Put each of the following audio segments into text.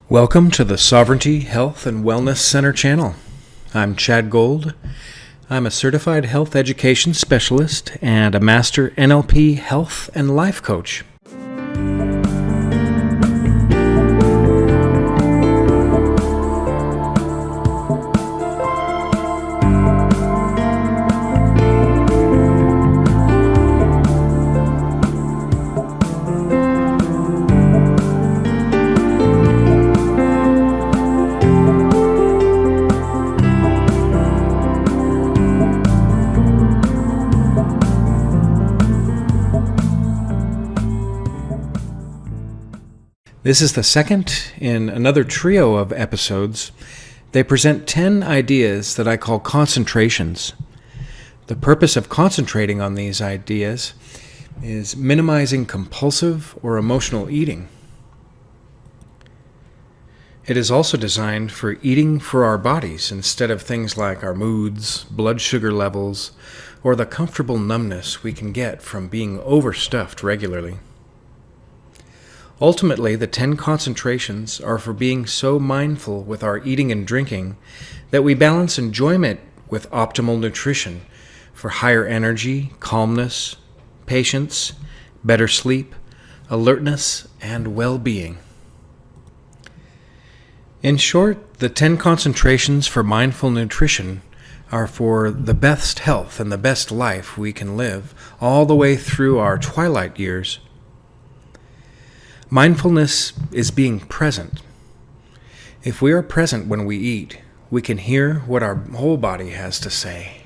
Welcome to the Sovereignty Health and Wellness Center channel. I'm Chad Gold. I'm a certified health education specialist and a master NLP health and life coach. This is the second in another trio of episodes. They present 10 ideas that I call concentrations. The purpose of concentrating on these ideas is minimizing compulsive or emotional eating. It is also designed for eating for our bodies instead of things like our moods, blood sugar levels, or the comfortable numbness we can get from being overstuffed regularly. Ultimately, the 10 concentrations are for being so mindful with our eating and drinking that we balance enjoyment with optimal nutrition for higher energy, calmness, patience, better sleep, alertness, and well-being. In short, the 10 concentrations for mindful nutrition are for the best health and the best life we can live all the way through our twilight years. Mindfulness is being present. If we are present when we eat, we can hear what our whole body has to say.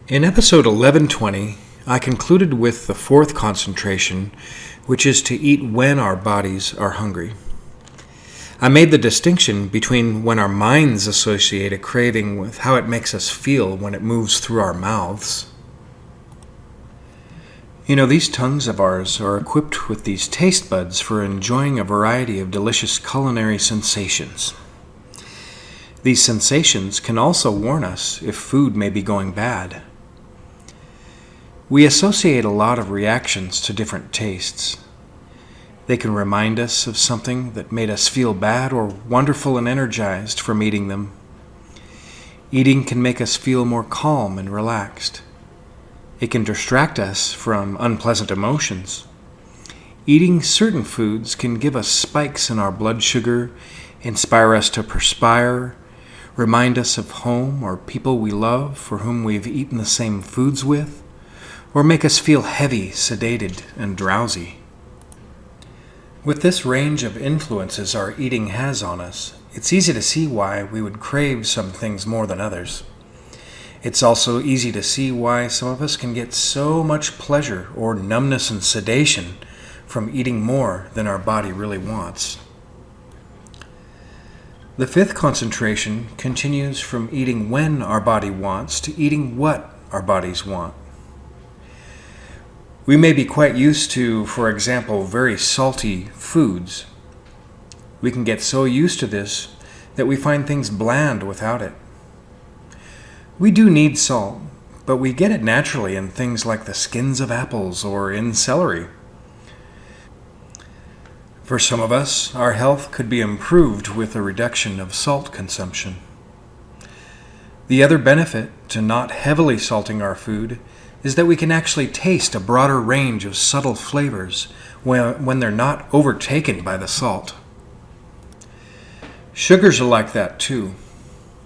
In episode 1120, I concluded with the fourth concentration, which is to eat when our bodies are hungry. I made the distinction between when our minds associate a craving with how it makes us feel when it moves through our mouths. These tongues of ours are equipped with these taste buds for enjoying a variety of delicious culinary sensations. These sensations can also warn us if food may be going bad. We associate a lot of reactions to different tastes. They can remind us of something that made us feel bad or wonderful and energized from eating them. Eating can make us feel more calm and relaxed. It can distract us from unpleasant emotions. Eating certain foods can give us spikes in our blood sugar, inspire us to perspire, remind us of home or people we love for whom we've eaten the same foods with, or make us feel heavy, sedated, and drowsy. With this range of influences our eating has on us, it's easy to see why we would crave some things more than others. It's also easy to see why some of us can get so much pleasure or numbness and sedation from eating more than our body really wants. The fifth concentration continues from eating when our body wants to eating what our bodies want. We may be quite used to, for example, very salty foods. We can get so used to this that we find things bland without it. We do need salt, but we get it naturally in things like the skins of apples or in celery. For some of us, our health could be improved with a reduction of salt consumption. The other benefit to not heavily salting our food is that we can actually taste a broader range of subtle flavors when they're not overtaken by the salt. Sugars are like that too.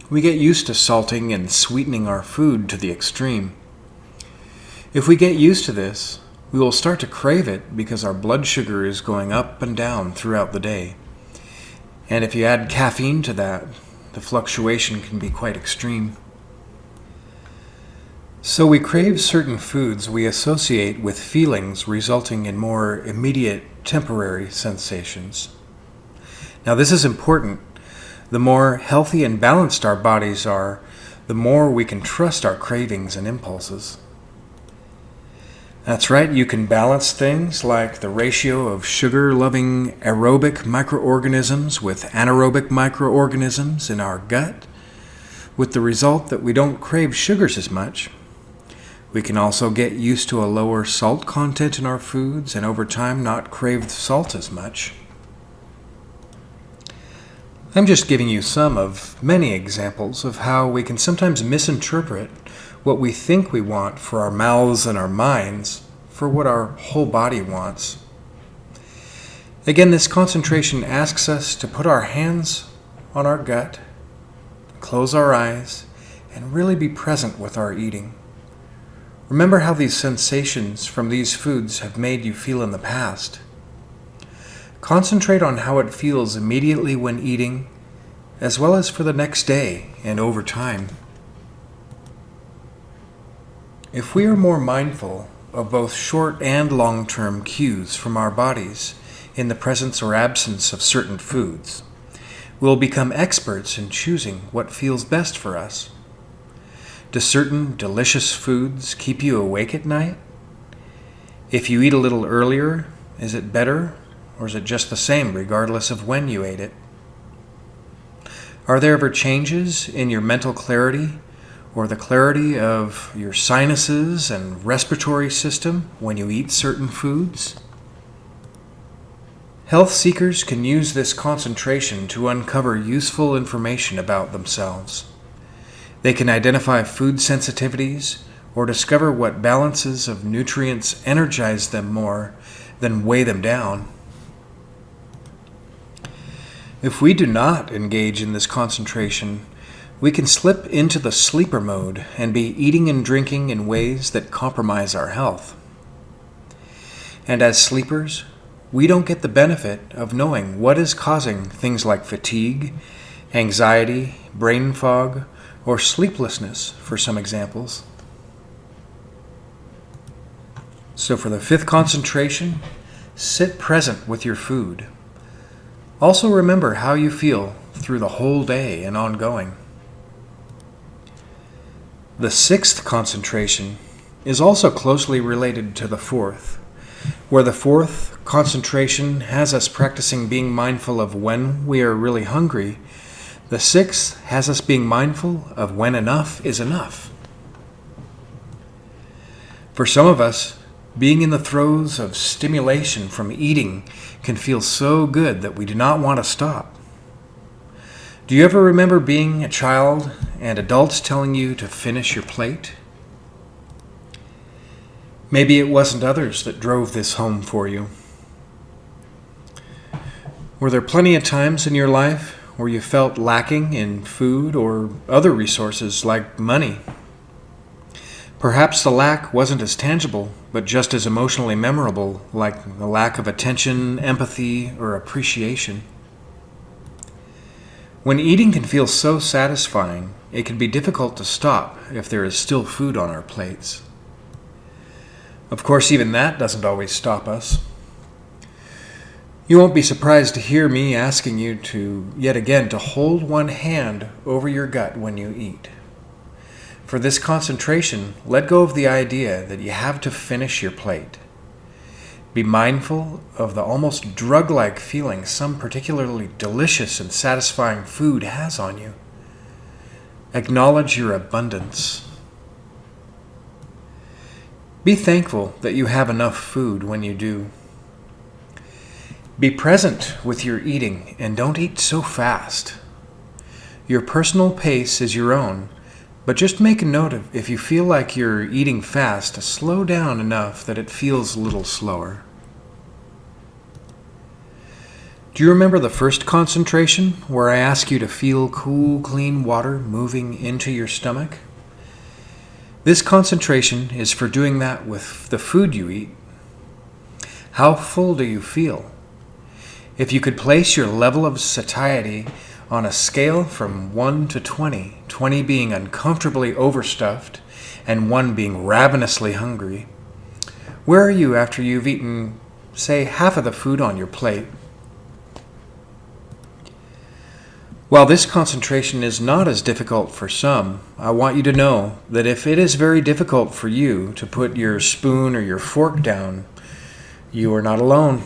We get used to salting and sweetening our food to the extreme. If we get used to this, we will start to crave it because our blood sugar is going up and down throughout the day. And if you add caffeine to that, the fluctuation can be quite extreme. So we crave certain foods we associate with feelings resulting in more immediate, temporary sensations. Now this is important. The more healthy and balanced our bodies are, the more we can trust our cravings and impulses. That's right, you can balance things like the ratio of sugar-loving aerobic microorganisms with anaerobic microorganisms in our gut, with the result that we don't crave sugars as much. We can also get used to a lower salt content in our foods and over time not crave salt as much. I'm just giving you some of many examples of how we can sometimes misinterpret what we think we want for our mouths and our minds for what our whole body wants. Again, this concentration asks us to put our hands on our gut, close our eyes, and really be present with our eating. Remember how these sensations from these foods have made you feel in the past. Concentrate on how it feels immediately when eating, as well as for the next day and over time. If we are more mindful of both short and long-term cues from our bodies in the presence or absence of certain foods, we'll become experts in choosing what feels best for us. Do certain delicious foods keep you awake at night? If you eat a little earlier, is it better, or is it just the same regardless of when you ate it? Are there ever changes in your mental clarity or the clarity of your sinuses and respiratory system when you eat certain foods? Health seekers can use this concentration to uncover useful information about themselves. They can identify food sensitivities or discover what balances of nutrients energize them more than weigh them down. If we do not engage in this concentration, we can slip into the sleeper mode and be eating and drinking in ways that compromise our health. And as sleepers, we don't get the benefit of knowing what is causing things like fatigue, anxiety, brain fog, or sleeplessness, for some examples. So for the fifth concentration, sit present with your food. Also remember how you feel through the whole day and ongoing. The sixth concentration is also closely related to the fourth, where the fourth concentration has us practicing being mindful of when we are really hungry. The sixth has us being mindful of when enough is enough. For some of us, being in the throes of stimulation from eating can feel so good that we do not want to stop. Do you ever remember being a child and adults telling you to finish your plate? Maybe it wasn't others that drove this home for you. Were there plenty of times in your life where you felt lacking in food or other resources like money? Perhaps the lack wasn't as tangible, but just as emotionally memorable, like the lack of attention, empathy, or appreciation. When eating can feel so satisfying, it can be difficult to stop if there is still food on our plates. Of course, even that doesn't always stop us. You won't be surprised to hear me asking you to, yet again, to hold one hand over your gut when you eat. For this concentration, let go of the idea that you have to finish your plate. Be mindful of the almost drug-like feeling some particularly delicious and satisfying food has on you. Acknowledge your abundance. Be thankful that you have enough food when you do. Be present with your eating and don't eat so fast. Your personal pace is your own, but just make a note of if you feel like you're eating fast to slow down enough that it feels a little slower. Do you remember the first concentration where I ask you to feel cool, clean water moving into your stomach? This concentration is for doing that with the food you eat. How full do you feel? If you could place your level of satiety on a scale from 1 to 20, 20 being uncomfortably overstuffed and 1 being ravenously hungry, where are you after you've eaten, say, half of the food on your plate? While this concentration is not as difficult for some, I want you to know that if it is very difficult for you to put your spoon or your fork down, you are not alone.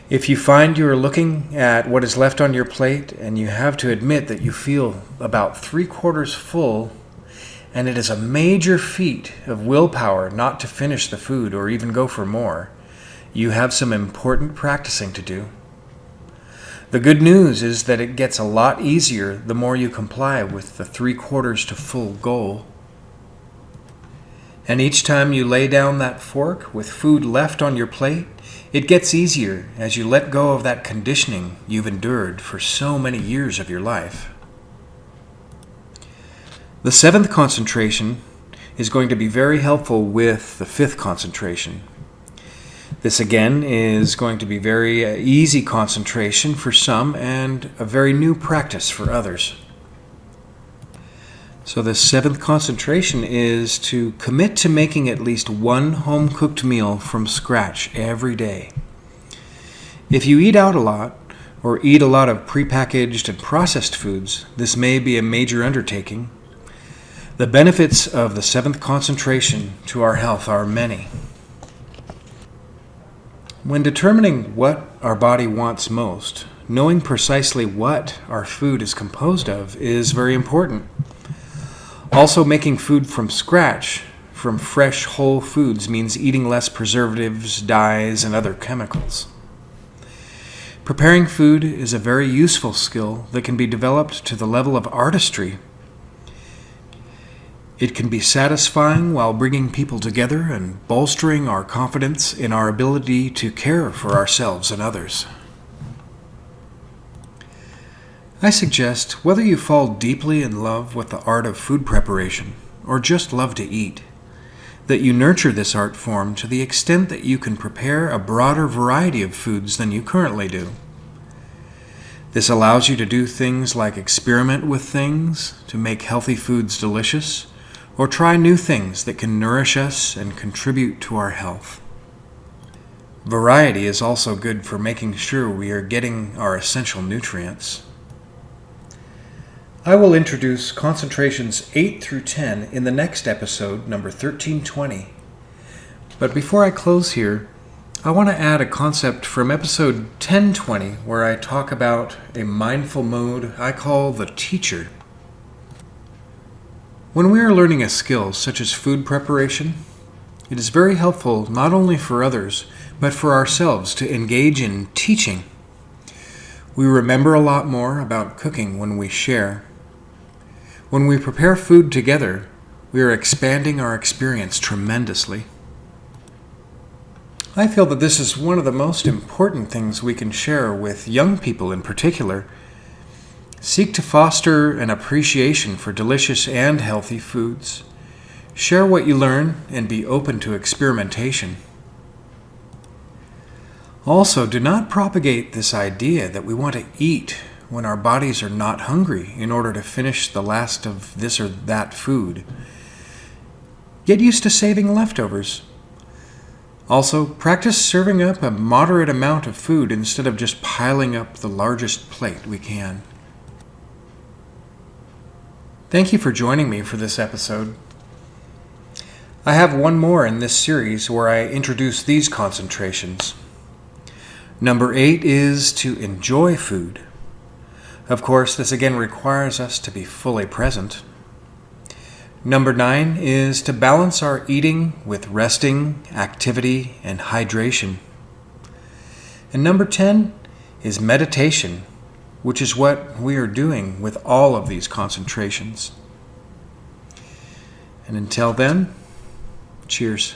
If you find you are looking at what is left on your plate and you have to admit that you feel about 3/4 full, and it is a major feat of willpower not to finish the food or even go for more, you have some important practicing to do. The good news is that it gets a lot easier the more you comply with the 3/4 to full goal. And each time you lay down that fork with food left on your plate, it gets easier as you let go of that conditioning you've endured for so many years of your life. The 7th concentration is going to be very helpful with the 5th concentration. This again is going to be very easy concentration for some and a very new practice for others. So the 7th concentration is to commit to making at least one home-cooked meal from scratch every day. If you eat out a lot or eat a lot of prepackaged and processed foods, this may be a major undertaking. The benefits of the 7th concentration to our health are many. When determining what our body wants most, knowing precisely what our food is composed of is very important. Also, making food from scratch, from fresh whole foods, means eating less preservatives, dyes, and other chemicals. Preparing food is a very useful skill that can be developed to the level of artistry. It can be satisfying while bringing people together and bolstering our confidence in our ability to care for ourselves and others. I suggest, whether you fall deeply in love with the art of food preparation or just love to eat, that you nurture this art form to the extent that you can prepare a broader variety of foods than you currently do. This allows you to do things like experiment with things to make healthy foods delicious, or try new things that can nourish us and contribute to our health. Variety is also good for making sure we are getting our essential nutrients. I will introduce concentrations 8 through 10 in the next episode, number 1320. But before I close here, I want to add a concept from episode 1020 where I talk about a mindful mode I call the teacher. When we are learning a skill such as food preparation, it is very helpful not only for others, but for ourselves to engage in teaching. We remember a lot more about cooking when we share. When we prepare food together, we are expanding our experience tremendously. I feel that this is one of the most important things we can share with young people in particular. Seek to foster an appreciation for delicious and healthy foods. Share what you learn and be open to experimentation. Also, do not propagate this idea that we want to eat when our bodies are not hungry in order to finish the last of this or that food. Get used to saving leftovers. Also, practice serving up a moderate amount of food instead of just piling up the largest plate we can. Thank you for joining me for this episode. I have one more in this series where I introduce these concentrations. Number 8 is to enjoy food. Of course, this again requires us to be fully present. Number 9 is to balance our eating with resting, activity, and hydration. And number 10 is meditation, which is what we are doing with all of these concentrations. And until then, cheers.